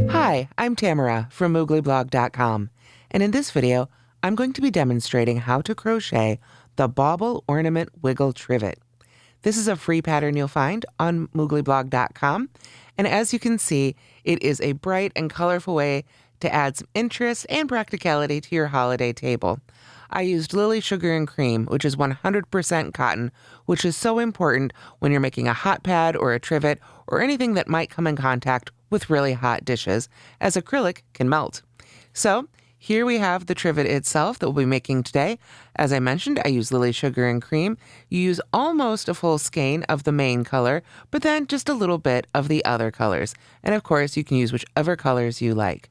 Hi, I'm Tamara from mooglyblog.com, and in this video, I'm going to be demonstrating how to crochet the Bauble Ornament Wiggle Trivet. This is a free pattern you'll find on mooglyblog.com, and as you can see, it is a bright and colorful way to add some interest and practicality to your holiday table. I used Lily Sugar and Cream, which is 100% cotton, which is so important when you're making a hot pad or a trivet or anything that might come in contact with really hot dishes, as acrylic can melt. So here we have the trivet itself that we'll be making today. As I mentioned, I use Lily Sugar and Cream. You use almost a full skein of the main color, but then just a little bit of the other colors. And of course, you can use whichever colors you like.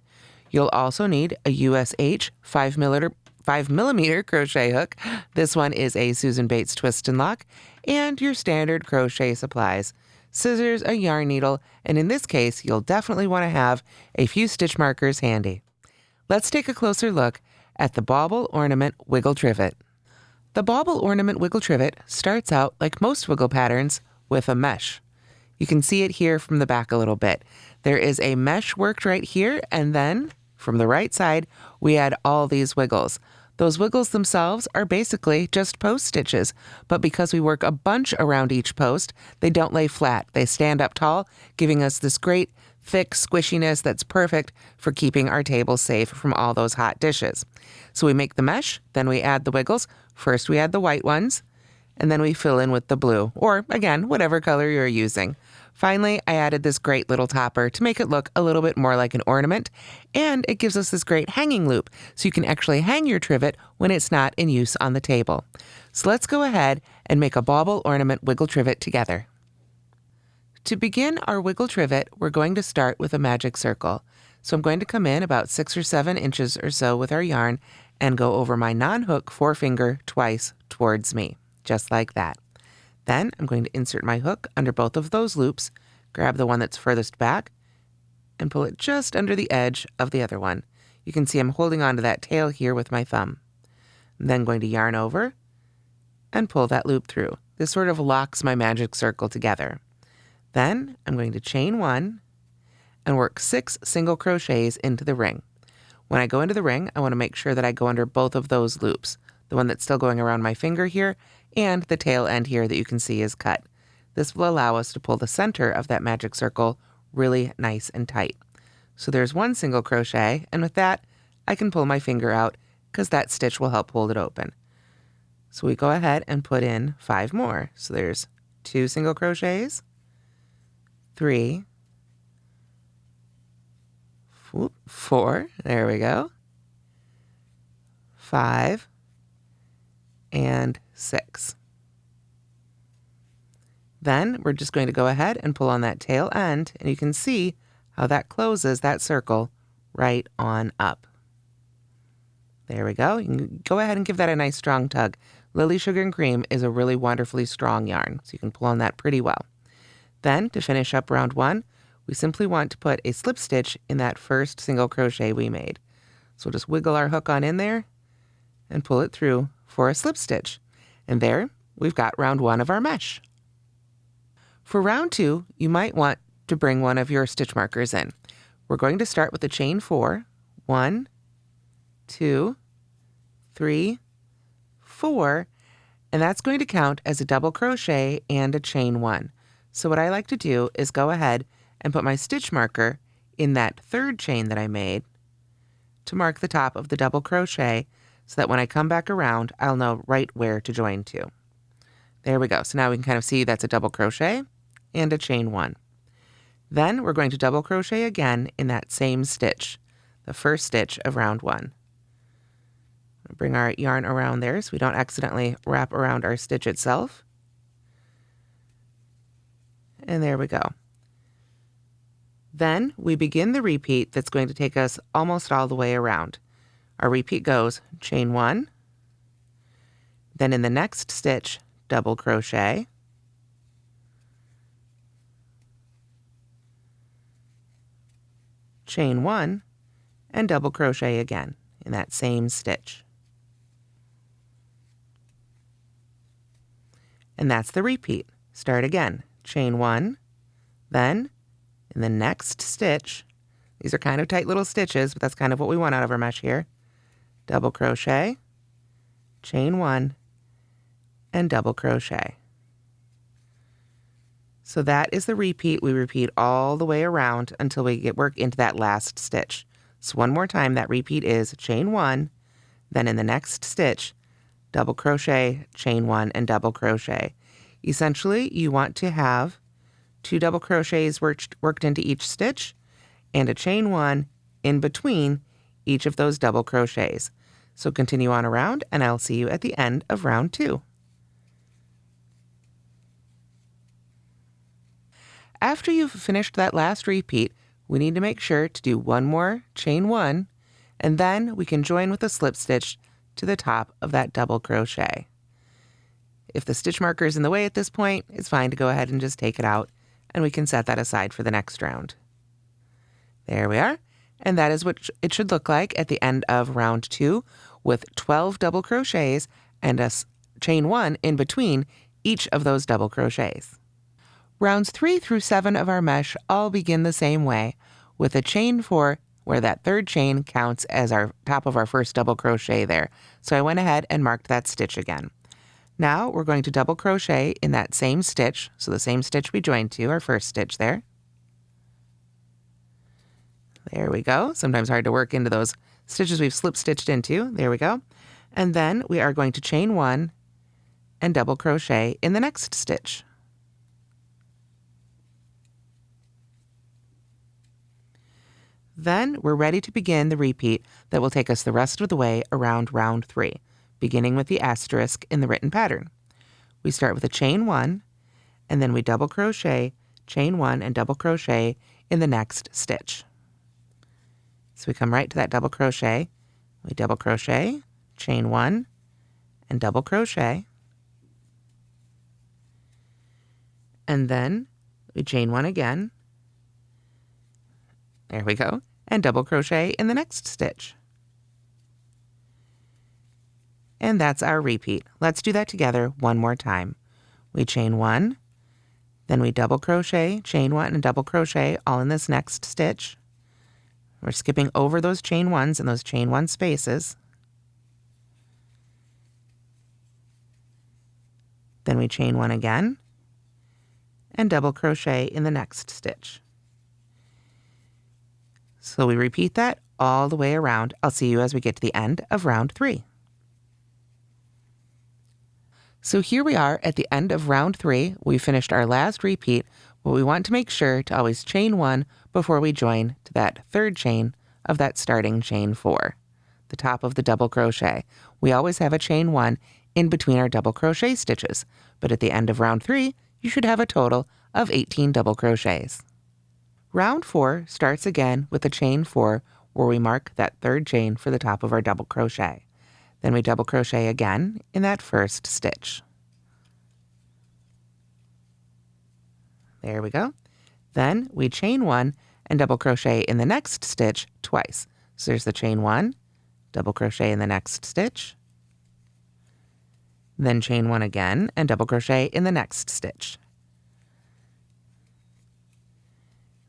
You'll also need a USH 5mm crochet hook. This one is a Susan Bates twist and lock, and your standard crochet supplies. Scissors, a yarn needle, and in this case, you'll definitely want to have a few stitch markers handy. Let's take a closer look at the Bauble Ornament Wiggle Trivet. The Bauble Ornament Wiggle Trivet starts out, like most wiggle patterns, with a mesh. You can see it here from the back a little bit. There is a mesh worked right here, and then from the right side, we add all these wiggles. Those wiggles themselves are basically just post stitches, but because we work a bunch around each post, they don't lay flat. They stand up tall, giving us this great, thick squishiness that's perfect for keeping our table safe from all those hot dishes. So we make the mesh, then we add the wiggles. First we add the white ones, and then we fill in with the blue, or again, whatever color you're using. Finally, I added this great little topper to make it look a little bit more like an ornament, and it gives us this great hanging loop, so you can actually hang your trivet when it's not in use on the table. So let's go ahead and make a Bauble Ornament Wiggle Trivet together. To begin our wiggle trivet, we're going to start with a magic circle. So I'm going to come in about 6 or 7 inches or so with our yarn and go over my non-hook forefinger twice towards me, just like that. Then I'm going to insert my hook under both of those loops, grab the one that's furthest back, and pull it just under the edge of the other one. You can see I'm holding onto that tail here with my thumb. I'm then going to yarn over and pull that loop through. This sort of locks my magic circle together. Then I'm going to chain 1 and work 6 single crochets into the ring. When I go into the ring, I want to make sure that I go under both of those loops, the one that's still going around my finger here, and the tail end here that you can see is cut. This will allow us to pull the center of that magic circle really nice and tight. So there's 1 single crochet, and with that, I can pull my finger out because that stitch will help hold it open. So we go ahead and put in 5 more. So there's 2 single crochets, 3, 4, there we go, 5, and 6. Then we're just going to go ahead and pull on that tail end, and you can see how that closes that circle right on up. There we go. You can go ahead and give that a nice strong tug. Lily Sugar and Cream is a really wonderfully strong yarn, so you can pull on that pretty well. Then to finish up round 1, we simply want to put a slip stitch in that first single crochet we made. So we'll just wiggle our hook on in there and pull it through for a slip stitch. And there, we've got round 1 of our mesh. For round 2, you might want to bring one of your stitch markers in. We're going to start with the chain 4. 1, 2, 3, 4, and that's going to count as a double crochet and a chain 1. So what I like to do is go ahead and put my stitch marker in that 3rd chain that I made to mark the top of the double crochet, so that when I come back around, I'll know right where to join to. There we go. So now we can kind of see that's a double crochet and a chain 1. Then we're going to double crochet again in that same stitch, the first stitch of round 1. Bring our yarn around there so we don't accidentally wrap around our stitch itself. And there we go. Then we begin the repeat that's going to take us almost all the way around. Our repeat goes chain 1, then in the next stitch, double crochet, chain 1, and double crochet again in that same stitch. And that's the repeat. Start again. chain 1, then in the next stitch, these are kind of tight little stitches, but that's kind of what we want out of our mesh here, double crochet, chain 1, and double crochet. So that is the repeat. We repeat all the way around until we get work into that last stitch. So one more time, that repeat is chain 1, then in the next stitch, double crochet, chain 1, and double crochet. Essentially, you want to have 2 double crochets worked into each stitch and a chain 1 in between each of those double crochets. So continue on around, and I'll see you at the end of round 2. After you've finished that last repeat, we need to make sure to do one more chain 1, and then we can join with a slip stitch to the top of that double crochet. If the stitch marker is in the way at this point, it's fine to go ahead and just take it out, and we can set that aside for the next round. There we are, and that is what it should look like at the end of round 2 with 12 double crochets and a chain 1 in between each of those double crochets. Rounds 3 through 7 of our mesh all begin the same way, with a chain 4 where that third chain counts as our top of our first double crochet there. So I went ahead and marked that stitch again. Now we're going to double crochet in that same stitch, so the same stitch we joined to, our first stitch there. There we go. Sometimes hard to work into those stitches we've slip stitched into. There we go. And then we are going to chain 1 and double crochet in the next stitch. Then we're ready to begin the repeat that will take us the rest of the way around round 3, beginning with the asterisk in the written pattern. We start with a chain 1, and then we double crochet, chain 1, and double crochet in the next stitch. So we come right to that double crochet, we double crochet, chain 1, and double crochet, and then we chain 1 again. There we go. And double crochet in the next stitch. And that's our repeat. Let's do that together one more time. We chain 1, then we double crochet, chain 1, and double crochet all in this next stitch. We're skipping over those chain 1s and those chain 1 spaces. Then we chain 1 again and double crochet in the next stitch. So we repeat that all the way around. I'll see you as we get to the end of round 3. So here we are at the end of round 3. We finished our last repeat, but we want to make sure to always chain 1 before we join to that third chain of that starting chain 4, the top of the double crochet. We always have a chain 1 in between our double crochet stitches, but at the end of round 3, you should have a total of 18 double crochets. Round 4 starts again with a chain 4 where we mark that third chain for the top of our double crochet. Then we double crochet again in that first stitch. There we go. Then we chain 1 and double crochet in the next stitch twice. So there's the chain 1, double crochet in the next stitch, then chain 1 again and double crochet in the next stitch.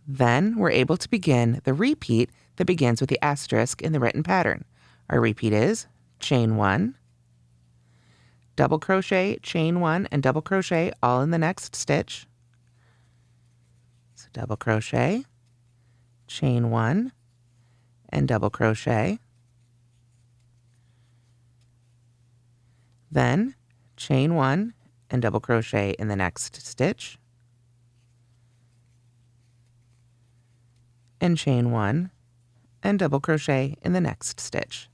Then we're able to begin the repeat that begins with the asterisk in the written pattern. Our repeat is chain 1, double crochet, chain 1, and double crochet all in the next stitch. So double crochet, chain 1, and double crochet. Then chain 1 and double crochet in the next stitch. And chain 1 and double crochet in the next stitch.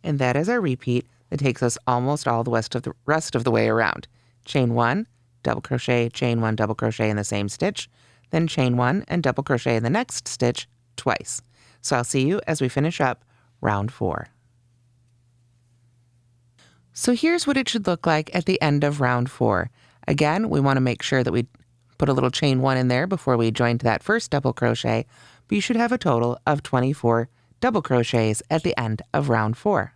And that is our repeat that takes us almost all the rest of the way around. Chain 1, double crochet, chain 1, double crochet in the same stitch, then chain 1 and double crochet in the next stitch twice. So I'll see you as we finish up round 4. So here's what it should look like at the end of round 4. Again, we want to make sure that we put a little chain 1 in there before we join to that first double crochet, but you should have a total of 24 double crochets at the end of round 4.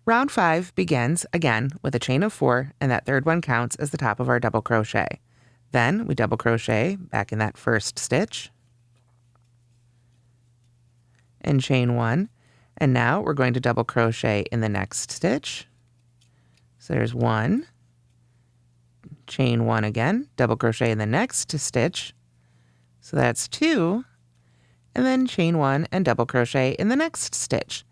Round 5 begins again with a chain of 4, and that third one counts as the top of our double crochet. Then we double crochet back in that first stitch and chain 1, and now we're going to double crochet in the next stitch. So there's 1, chain 1 again, double crochet in the next stitch. So that's 2, and then chain 1 and double crochet in the next stitch.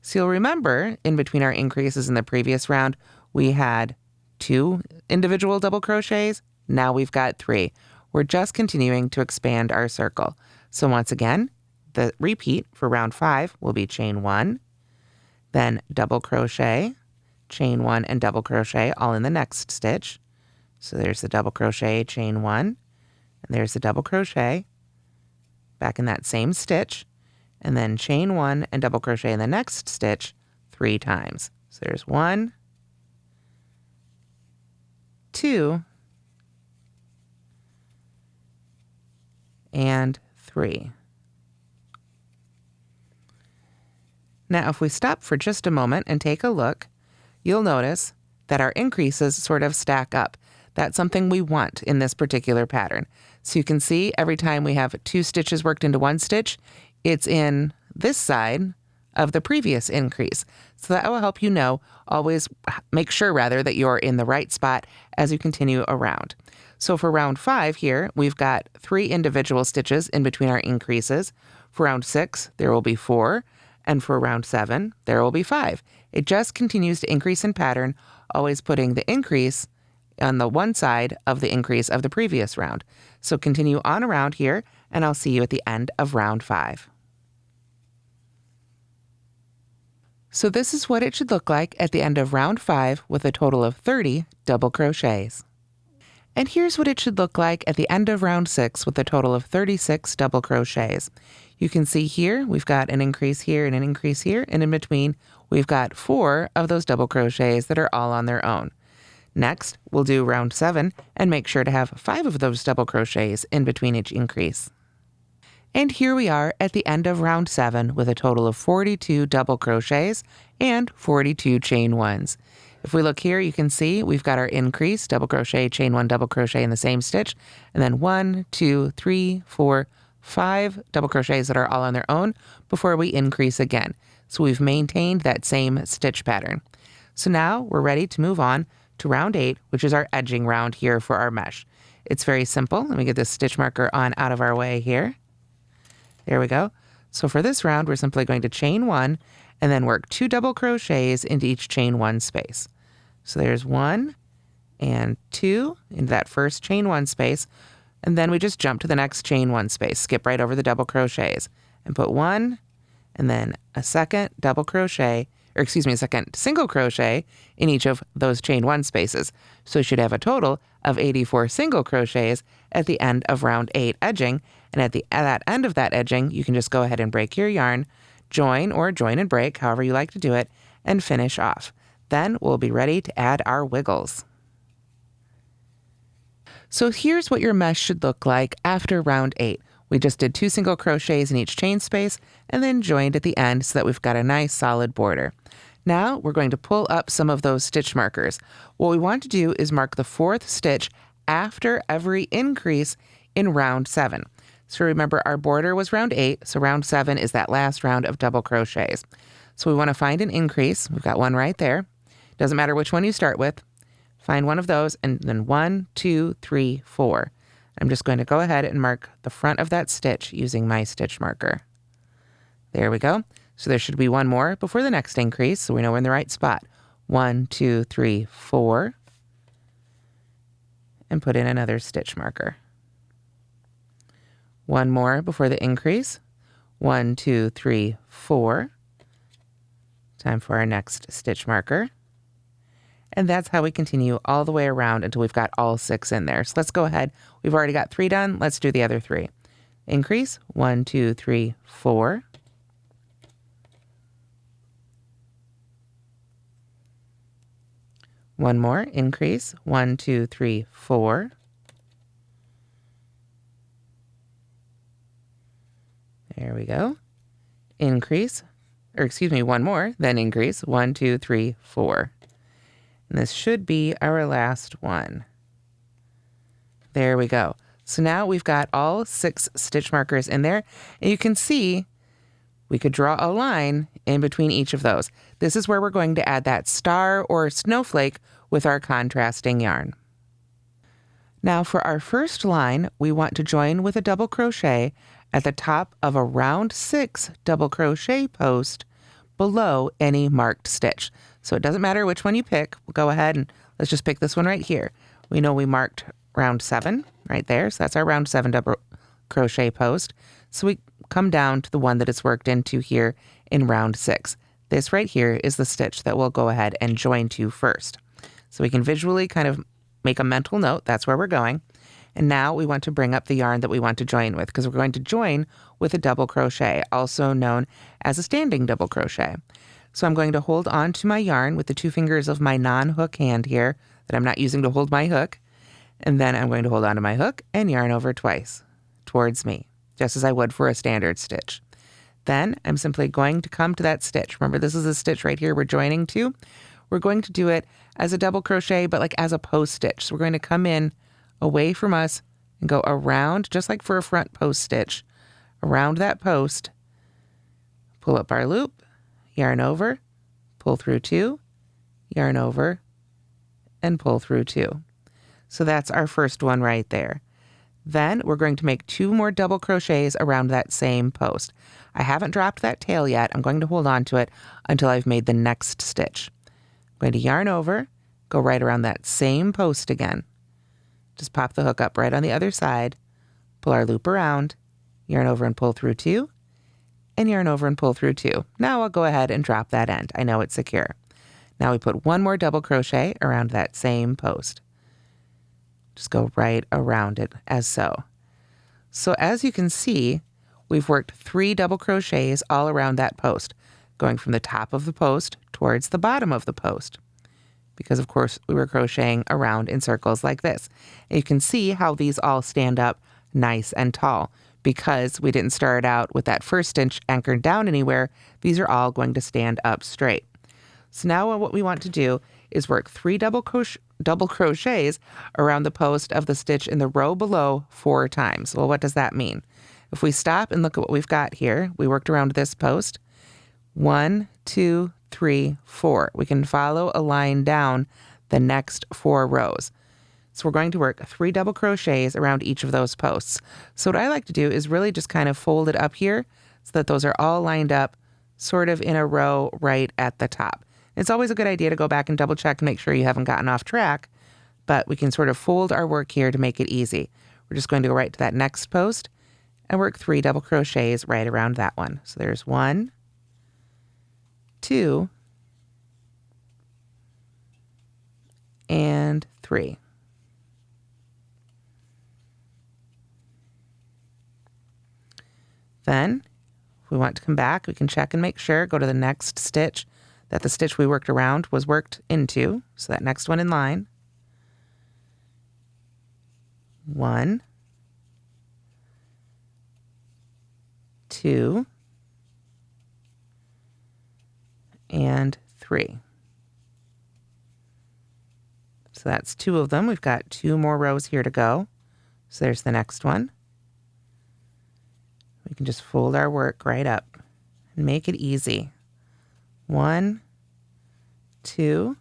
So you'll remember in between our increases in the previous round, we had 2 individual double crochets. Now we've got 3. We're just continuing to expand our circle. So once again, the repeat for round 5 will be chain 1, then double crochet, chain 1 and double crochet all in the next stitch. So there's the double crochet, chain 1, and there's the double crochet back in that same stitch, and then chain 1 and double crochet in the next stitch 3 times. So there's 1, 2, and 3. Now, if we stop for just a moment and take a look, you'll notice that our increases sort of stack up. That's something we want in this particular pattern. So you can see every time we have 2 stitches worked into 1 stitch, it's in this side of the previous increase. So that will help you know, always make sure rather that you're in the right spot as you continue around. So for round 5 here, we've got 3 individual stitches in between our increases. For round 6, there will be 4, and for round 7, there will be 5. It just continues to increase in pattern, always putting the increase on the one side of the increase of the previous round. So continue on around here, and I'll see you at the end of round 5. So this is what it should look like at the end of round 5 with a total of 30 double crochets. And here's what it should look like at the end of round 6 with a total of 36 double crochets. You can see here we've got an increase here and an increase here, and in between we've got 4 of those double crochets that are all on their own. Next, we'll do round 7 and make sure to have 5 of those double crochets in between each increase. And here we are at the end of round 7 with a total of 42 double crochets and 42 chain 1s. If we look here, you can see we've got our increase, double crochet, chain 1, double crochet in the same stitch, and then 1, 2, 3, 4, 5 double crochets that are all on their own before we increase again. So we've maintained that same stitch pattern. So now we're ready to move on to round 8, which is our edging round here for our mesh. It's very simple. Let me get this stitch marker on out of our way here. There we go. So for this round, we're simply going to chain 1 and then work 2 double crochets into each chain 1 space. So there's 1 and 2 into that first chain 1 space, and then we just jump to the next chain 1 space, skip right over the double crochets, and put 1 and then a second double crochet, or excuse me, a second single crochet in each of those chain 1 spaces. So you should have a total of 84 single crochets at the end of round 8 edging, and at that end of that edging, you can just go ahead and break your yarn, join or join and break, however you like to do it, and finish off. Then we'll be ready to add our wiggles. So here's what your mesh should look like after round 8. We just did 2 single crochets in each chain space and then joined at the end so that we've got a nice solid border. Now we're going to pull up some of those stitch markers. What we want to do is mark the 4th stitch after every increase in round 7. So remember, our border was round 8, so round 7 is that last round of double crochets. So we want to find an increase. We've got one right there. Doesn't matter which one you start with. Find one of those, and then 1, 2, 3, 4. I'm just going to go ahead and mark the front of that stitch using my stitch marker. There we go. So there should be one more before the next increase, so we know we're in the right spot. 1, 2, 3, 4. And put in another stitch marker. One more before the increase. 1, 2, 3, 4. Time for our next stitch marker. And that's how we continue all the way around until we've got all 6 in there. So let's go ahead. We've already got 3 done. Let's do the other 3. Increase, 1, 2, 3, 4. One more, increase, 1, 2, 3, 4. There we go. Increase, or excuse me, one more, then increase, 1, 2, 3, 4. And this should be our last one. There we go. So now we've got all 6 stitch markers in there, and you can see we could draw a line in between each of those. This is where we're going to add that star or snowflake with our contrasting yarn. Now for our first line, we want to join with a double crochet at the top of a round 6 double crochet post below any marked stitch. So it doesn't matter which one you pick. We'll go ahead and let's just pick this one right here. We know we marked round 7 right there. So that's our round 7 double crochet post. So we come down to the one that it's worked into here in round 6. This right here is the stitch that we'll go ahead and join to first. So we can visually kind of make a mental note. That's where we're going. And now we want to bring up the yarn that we want to join with, because we're going to join with a double crochet, also known as a standing double crochet. So I'm going to hold on to my yarn with the 2 fingers of my non-hook hand here that I'm not using to hold my hook. And then I'm going to hold on to my hook and yarn over twice towards me, just as I would for a standard stitch. Then I'm simply going to come to that stitch. Remember, this is a stitch right here we're joining to. We're going to do it as a double crochet, but like as a post stitch. So we're going to come in away from us and go around, just like for a front post stitch, around that post, pull up our loop, yarn over, pull through 2, yarn over, and pull through 2. So that's our first one right there. Then we're going to make 2 more double crochets around that same post. I haven't dropped that tail yet. I'm going to hold on to it until I've made the next stitch. I'm going to yarn over, go right around that same post again. Just pop the hook up right on the other side, pull our loop around, yarn over and pull through 2, and yarn over and pull through 2. Now I'll go ahead and drop that end. I know it's secure. Now we put 1 more double crochet around that same post. Just go right around it as so. So as you can see, we've worked 3 double crochets all around that post, going from the top of the post towards the bottom of the post. Because of course we were crocheting around in circles like this. And you can see how these all stand up nice and tall. Because we didn't start out with that first stitch anchored down anywhere, these are all going to stand up straight. So now what we want to do is work 3 double crochets around the post of the stitch in the row below 4 times. Well, what does that mean? If we stop and look at what we've got here, we worked around this post. 1, 2, 3, 4. We can follow a line down the next 4 rows. So we're going to work 3 double crochets around each of those posts. So what I like to do is really just kind of fold it up here so that those are all lined up sort of in a row right at the top. It's always a good idea to go back and double check and make sure you haven't gotten off track, but we can sort of fold our work here to make it easy. We're just going to go right to that next post and work 3 double crochets right around that one. So there's 1, 2, and 3. Then, if we want to come back, we can check and make sure, go to the next stitch, that the stitch we worked around was worked into. So that next one in line. 1, 2, and 3. So that's 2 of them. We've got 2 more rows here to go. So there's the next one. We can just fold our work right up and make it easy. 1, 2,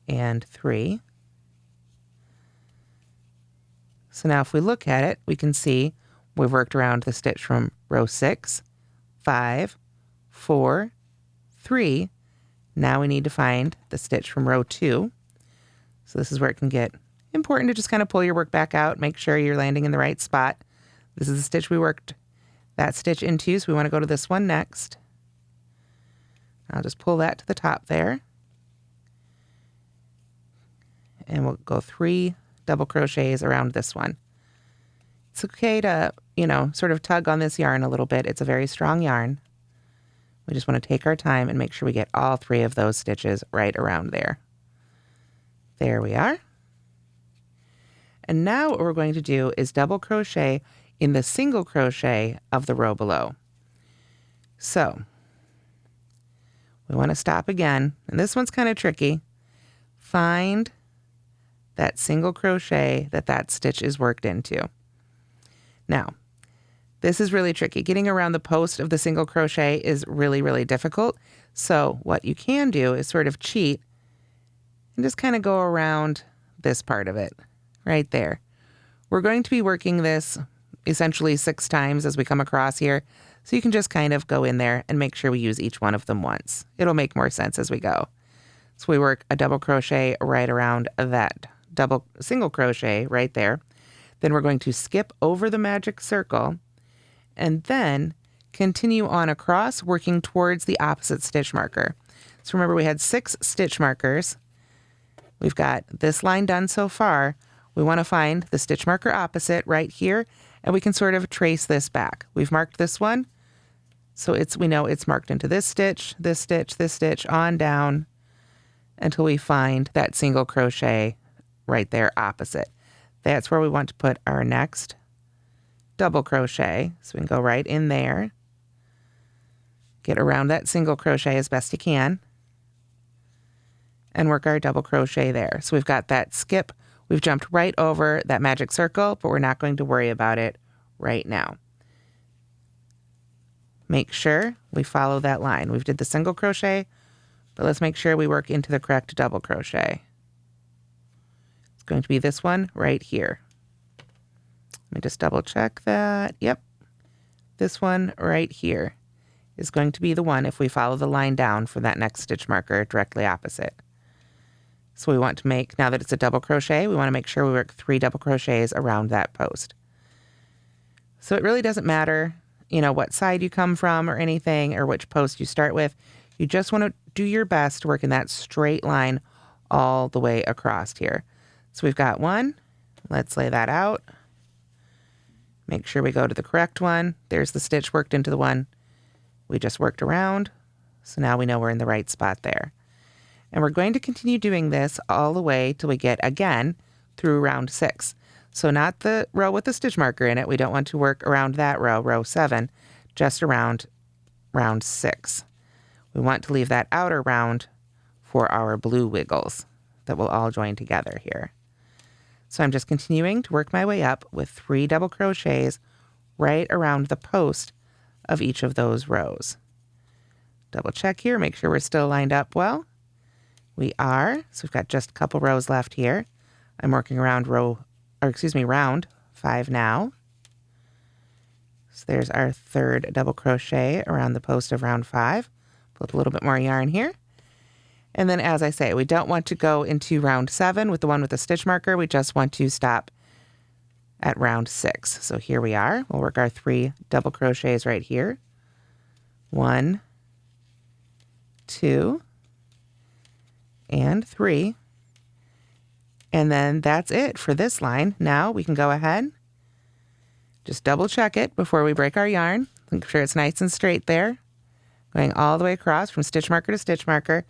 and 3. So now if we look at it, we can see we've worked around the stitch from row 6, 5, 4, 3. Now we need to find the stitch from row 2. So this is where it can get important to just kind of pull your work back out, make sure you're landing in the right spot. This is the stitch we worked that stitch into, so we want to go to this one next. I'll just pull that to the top there. And we'll go 3 double crochets around this one. It's okay to, sort of tug on this yarn a little bit. It's a very strong yarn. We just want to take our time and make sure we get all 3 of those stitches right around there. There we are. And now what we're going to do is double crochet in the single crochet of the row below. So we want to stop again, and this one's kind of tricky. Find that single crochet that stitch is worked into. Now, this is really tricky. Getting around the post of the single crochet is really, really difficult. So what you can do is sort of cheat and just kind of go around this part of it right there. We're going to be working this essentially 6 times as we come across here. So you can just kind of go in there and make sure we use each one of them once. It'll make more sense as we go. So we work a double crochet right around that single crochet right there. Then we're going to skip over the magic circle and then continue on across, working towards the opposite stitch marker. So remember, we had 6 stitch markers. We've got this line done so far. We want to find the stitch marker opposite right here, and we can sort of trace this back. We've marked this one, so we know it's marked into this stitch, this stitch, this stitch, on down until we find that single crochet right there opposite. That's where we want to put our next double crochet. So we can go right in there, get around that single crochet as best you can, and work our double crochet there. So we've got that skip. We've jumped right over that magic circle, but we're not going to worry about it right now. Make sure we follow that line. We've did the single crochet, but let's make sure we work into the correct double crochet. It's going to be this one right here. Let me just double check that. Yep. This one right here is going to be the one if we follow the line down for that next stitch marker directly opposite. So we want to make, now that it's a double crochet, we want to make sure we work 3 double crochets around that post. So it really doesn't matter, what side you come from or anything, or which post you start with. You just want to do your best to work in that straight line all the way across here. So we've got one. Let's lay that out. Make sure we go to the correct one. There's the stitch worked into the one we just worked around. So now we know we're in the right spot there. And we're going to continue doing this all the way till we get, again, through round 6. So not the row with the stitch marker in it. We don't want to work around that row, row 7, just around round 6. We want to leave that outer round for our blue wiggles that will all join together here. So I'm just continuing to work my way up with 3 double crochets right around the post of each of those rows. Double check here, make sure we're still lined up well. We are, so we've got just a couple rows left here. I'm working around round 5 now. So there's our 3rd double crochet around the post of round 5. Put a little bit more yarn here. And then, as I say, we don't want to go into round 7 with the one with the stitch marker. We just want to stop at round 6. So here we are. We'll work our 3 double crochets right here. 1, 2, and 3. And then that's it for this line. Now we can go ahead, just double check it before we break our yarn. Make sure it's nice and straight there. Going all the way across from stitch marker to stitch marker.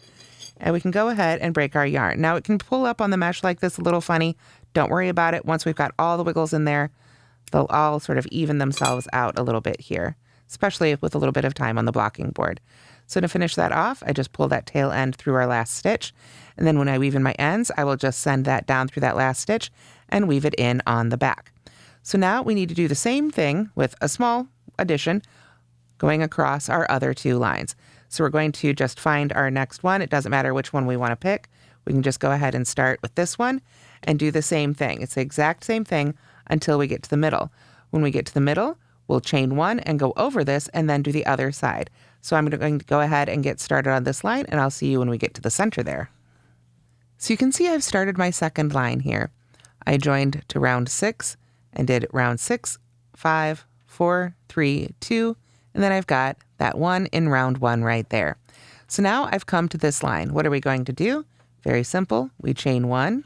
And we can go ahead and break our yarn. Now it can pull up on the mesh like this a little funny. Don't worry about it. Once we've got all the wiggles in there, they'll all sort of even themselves out a little bit here, especially with a little bit of time on the blocking board. So to finish that off, I just pull that tail end through our last stitch. And then when I weave in my ends, I will just send that down through that last stitch and weave it in on the back. So now we need to do the same thing with a small addition going across our other 2 lines. So we're going to just find our next one. It doesn't matter which one we want to pick. We can just go ahead and start with this one and do the same thing. It's the exact same thing until we get to the middle. When we get to the middle, we'll chain 1 and go over this and then do the other side. So I'm going to go ahead and get started on this line, and I'll see you when we get to the center there. So you can see I've started my 2nd line here. I joined to round 6 and did round 6, 5, 4, 3, 2, and then I've got that 1 in round 1 right there. So now I've come to this line. What are we going to do? Very simple. We chain 1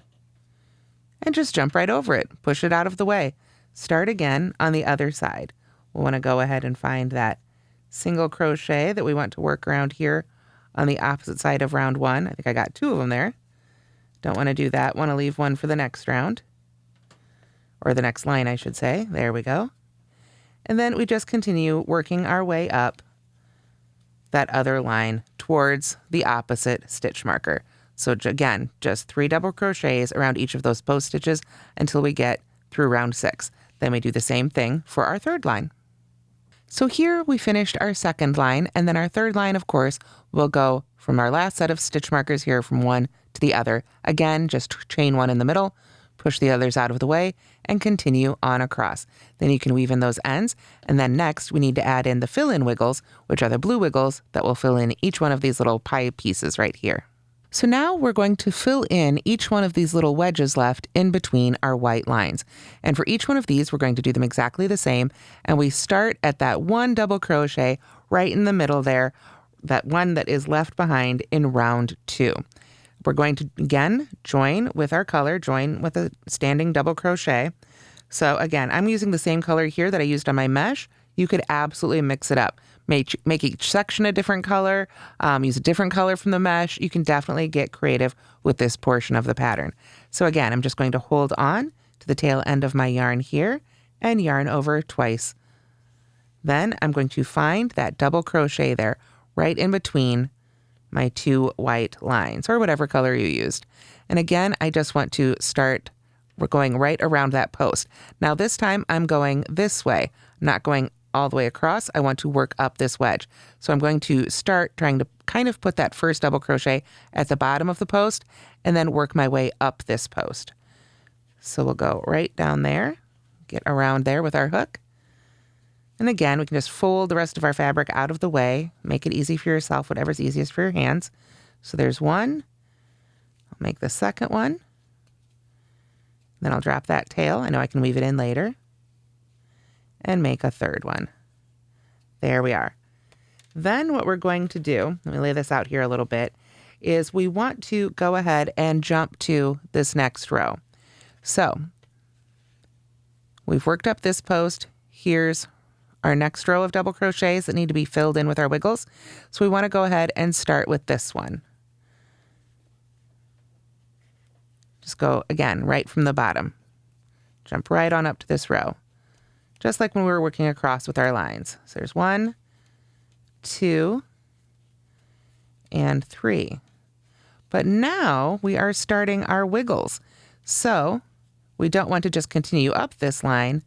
and just jump right over it. Push it out of the way. Start again on the other side. We'll want to go ahead and find that single crochet that we want to work around here on the opposite side of round 1. I think I got 2 of them there. Don't want to do that. Want to leave one for the next round, or the next line, I should say. There we go. And then we just continue working our way up that other line towards the opposite stitch marker. So again, just 3 double crochets around each of those post stitches until we get through round 6. Then we do the same thing for our third line. So here we finished our second line, and then our third line, of course, will go from our last set of stitch markers here from one to the other. Again, just chain 1 in the middle, push the others out of the way, and continue on across. Then you can weave in those ends, and then next we need to add in the fill-in wiggles, which are the blue wiggles that will fill in each one of these little pie pieces right here. So now we're going to fill in each one of these little wedges left in between our white lines. And for each one of these, we're going to do them exactly the same. And we start at that 1 double crochet right in the middle there, that one that is left behind in round 2. We're going to, again, join with our color, join with a standing double crochet. So again, I'm using the same color here that I used on my mesh. You could absolutely mix it up. Make each section a different color, use a different color from the mesh. You can definitely get creative with this portion of the pattern. So again, I'm just going to hold on to the tail end of my yarn here and yarn over twice. Then I'm going to find that double crochet there right in between my 2 white lines, or whatever color you used. And again, I just want to start, we're going right around that post. Now this time I'm going this way, I'm not going all the way across. I want to work up this wedge. So I'm going to start trying to kind of put that first double crochet at the bottom of the post and then work my way up this post. So we'll go right down there, get around there with our hook. And again, we can just fold the rest of our fabric out of the way, make it easy for yourself, whatever's easiest for your hands. So there's one. I'll make the second one. Then I'll drop that tail. I know I can weave it in later. And make a third one. There we are. Then what we're going to do, let me lay this out here a little bit, is we want to go ahead and jump to this next row. So we've worked up this post. Here's our next row of double crochets that need to be filled in with our wiggles. So we want to go ahead and start with this one. Just go, again, right from the bottom. Jump right on up to this row. Just like when we were working across with our lines. So there's 1, 2, and 3. But now we are starting our wiggles. So we don't want to just continue up this line.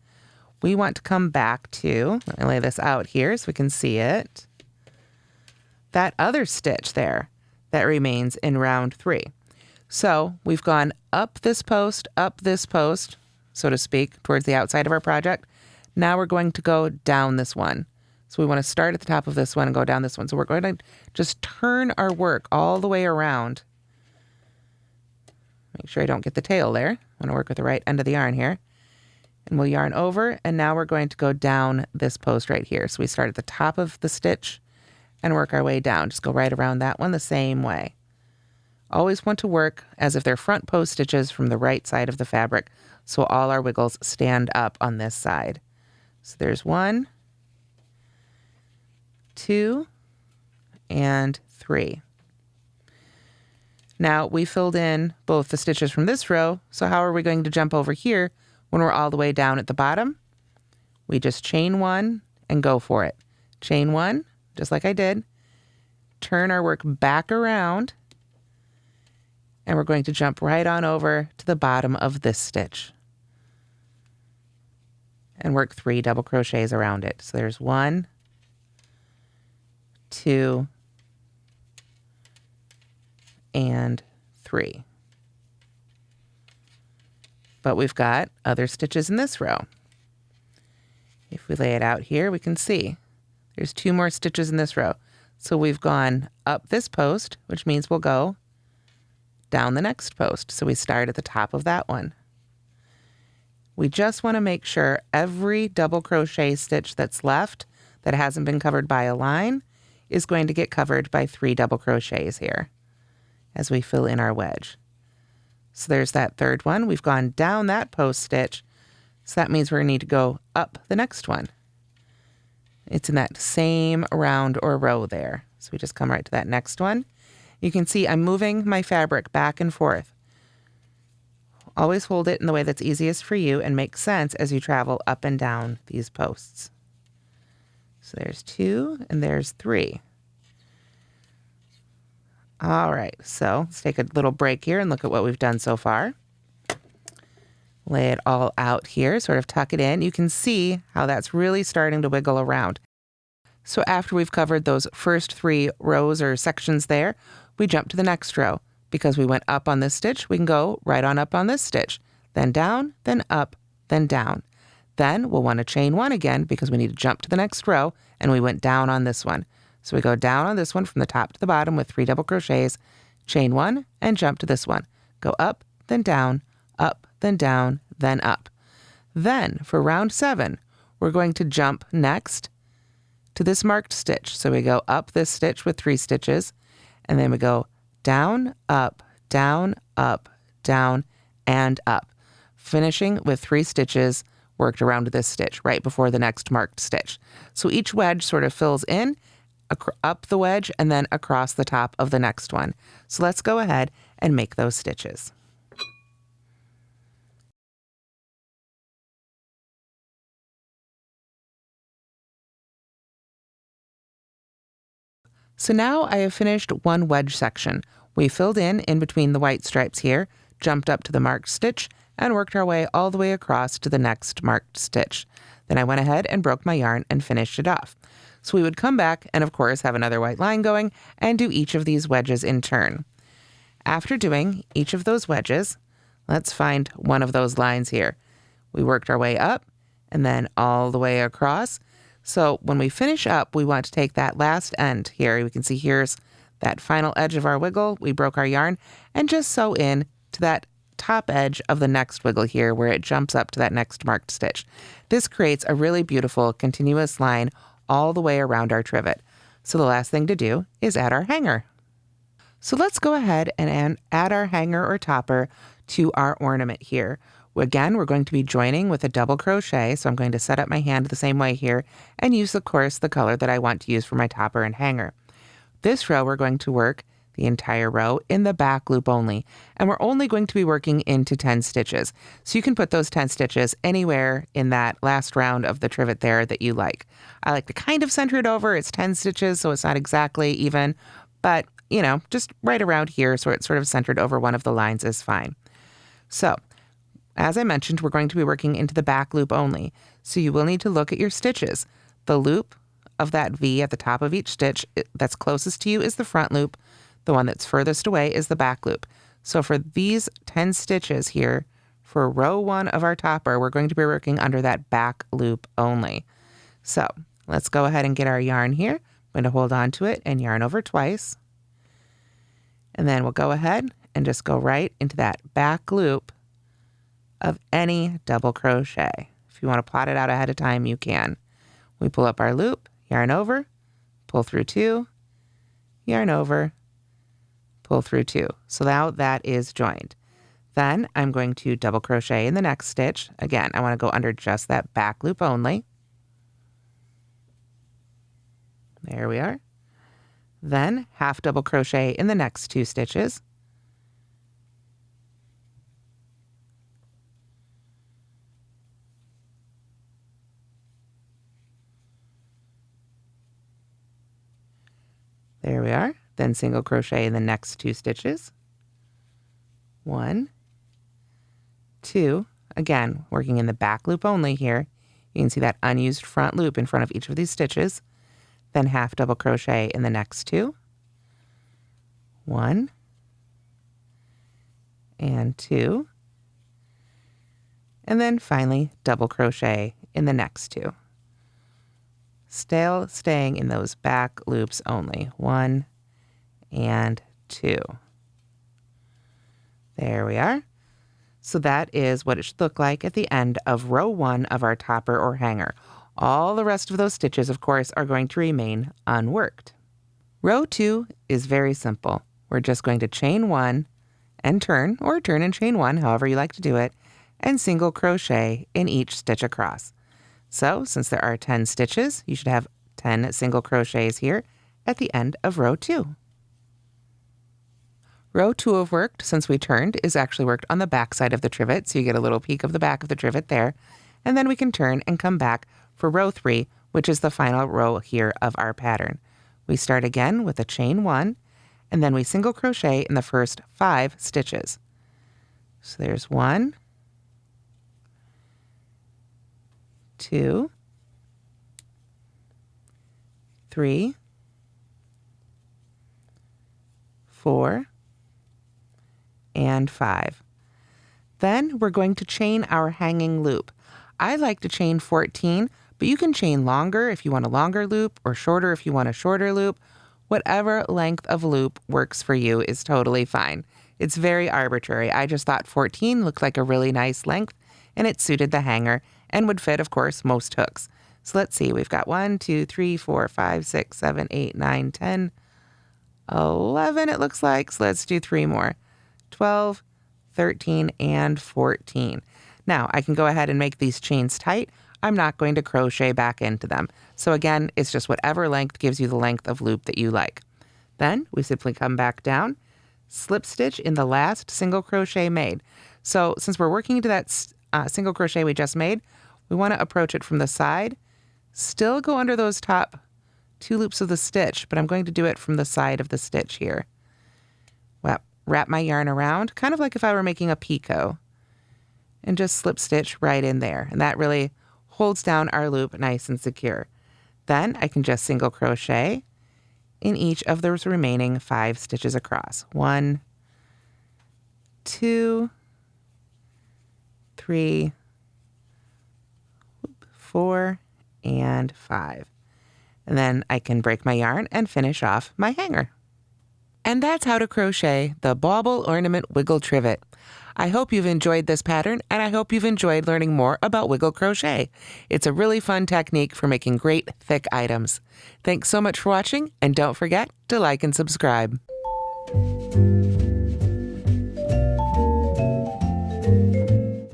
We want to come back to, let me lay this out here so we can see it, that other stitch there that remains in round 3. So we've gone up this post, so to speak, towards the outside of our project. Now we're going to go down this one. So we want to start at the top of this one and go down this one. So we're going to just turn our work all the way around. Make sure I don't get the tail there. I want to work with the right end of the yarn here. And we'll yarn over, and now we're going to go down this post right here. So we start at the top of the stitch and work our way down. Just go right around that one the same way. Always want to work as if they're front post stitches from the right side of the fabric, so all our wiggles stand up on this side. So there's 1, 2, and 3. Now we filled in both the stitches from this row, so how are we going to jump over here when we're all the way down at the bottom? We just chain 1 and go for it. Chain 1, just like I did. Turn our work back around, and we're going to jump right on over to the bottom of this stitch and work 3 double crochets around it. So there's 1, 2, and 3. But we've got other stitches in this row. If we lay it out here, we can see there's 2 more stitches in this row. So we've gone up this post, which means we'll go down the next post. So we start at the top of that one. We just want to make sure every double crochet stitch that's left that hasn't been covered by a line is going to get covered by 3 double crochets here as we fill in our wedge. So there's that third one. We've gone down that post stitch, so that means we're going to need to go up the next one. It's in that same round or row there. So we just come right to that next one. You can see I'm moving my fabric back and forth. Always hold it in the way that's easiest for you and makes sense as you travel up and down these posts. So there's 2 and there's 3. All right, so let's take a little break here and look at what we've done so far. Lay it all out here, sort of tuck it in. You can see how that's really starting to wiggle around. So after we've covered those first 3 rows or sections there, we jump to the next row. Because we went up on this stitch, we can go right on up on this stitch, then down, then up, then down. Then we'll want to chain 1 again because we need to jump to the next row, and we went down on this one. So we go down on this one from the top to the bottom with 3 double crochets, chain 1, and jump to this one. Go up, then down, up, then down, then up. Then for round 7, we're going to jump next to this marked stitch. So we go up this stitch with 3 stitches, and then we go down, down, down, and up, finishing with 3 stitches worked around this stitch right before the next marked stitch. So each wedge sort of fills in, up the wedge, and then across the top of the next one. So let's go ahead and make those stitches. So now I have finished one wedge section. We filled in between the white stripes here, jumped up to the marked stitch, and worked our way all the way across to the next marked stitch. Then I went ahead and broke my yarn and finished it off. So we would come back and of course have another white line going and do each of these wedges in turn. After doing each of those wedges, let's find one of those lines here. We worked our way up and then all the way across. So when we finish up, we want to take that last end here. We can see here's that final edge of our wiggle. We broke our yarn and just sew in to that top edge of the next wiggle here where it jumps up to that next marked stitch. This creates a really beautiful continuous line all the way around our trivet. So the last thing to do is add our hanger. So let's go ahead and add our hanger or topper to our ornament here. Again, we're going to be joining with a double crochet, so I'm going to set up my hand the same way here and use, of course, the color that I want to use for my topper and hanger. This row, we're going to work the entire row in the back loop only, and we're only going to be working into 10 stitches. So you can put those 10 stitches anywhere in that last round of the trivet there that you like. I like to kind of center it over. It's 10 stitches, so it's not exactly even, but you know, just right around here so it's sort of centered over one of the lines is fine. So as I mentioned, we're going to be working into the back loop only. So you will need to look at your stitches. The loop of that V at the top of each stitch that's closest to you is the front loop. The one that's furthest away is the back loop. So for these 10 stitches here, for row 1 of our topper, we're going to be working under that back loop only. So let's go ahead and get our yarn here. I'm going to hold on to it and yarn over twice. And then we'll go ahead and just go right into that back loop of any double crochet. If you want to plot it out ahead of time, you can. We pull up our loop, yarn over, pull through 2, yarn over, pull through 2. So now that is joined. Then I'm going to double crochet in the next stitch. Again, I want to go under just that back loop only. There we are. Then half double crochet in the next 2 stitches. There we are. Then single crochet in the next 2 stitches. 1, 2. Again, working in the back loop only here. You can see that unused front loop in front of each of these stitches. Then half double crochet in the next 2. 1 and 2. And then finally double crochet in the next 2. Still staying in those back loops only. 1 and 2. There we are. So that is what it should look like at the end of row 1 of our topper or hanger. All the rest of those stitches, of course, are going to remain unworked. Row 2 is very simple. We're just going to chain 1 and turn, or turn and chain 1, however you like to do it, and single crochet in each stitch across. So since there are 10 stitches, you should have 10 single crochets here at the end of row 2. Row 2 of worked, since we turned, is actually worked on the back side of the trivet, so you get a little peek of the back of the trivet there. And then we can turn and come back for row 3, which is the final row here of our pattern. We start again with a chain 1, and then we single crochet in the first 5 stitches. So there's 1, 2, 3, 4, and 5. Then we're going to chain our hanging loop. I like to chain 14, but you can chain longer if you want a longer loop, or shorter if you want a shorter loop. Whatever length of loop works for you is totally fine. It's very arbitrary. I just thought 14 looked like a really nice length, and it suited the hanger and would fit, of course, most hooks. So let's see, we've got 1, 2, 3, 4, 5, 6, 7, 8, 9, 10, 11 it looks like. So let's do 3 more. 12, 13, and 14. Now I can go ahead and make these chains tight. I'm not going to crochet back into them. So again, it's just whatever length gives you the length of loop that you like. Then we simply come back down, slip stitch in the last single crochet made. So since we're working into that single crochet we just made, we want to approach it from the side, still go under those top 2 loops of the stitch, but I'm going to do it from the side of the stitch here. Well, wrap my yarn around, kind of like if I were making a picot, and just slip stitch right in there. And that really holds down our loop nice and secure. Then I can just single crochet in each of those remaining 5 stitches across. 1, 2, 3, 4, and 5. And then I can break my yarn and finish off my hanger. And that's how to crochet the Bauble Ornament Wiggle Trivet. I hope you've enjoyed this pattern, and I hope you've enjoyed learning more about wiggle crochet. It's a really fun technique for making great thick items. Thanks so much for watching, and don't forget to like and subscribe.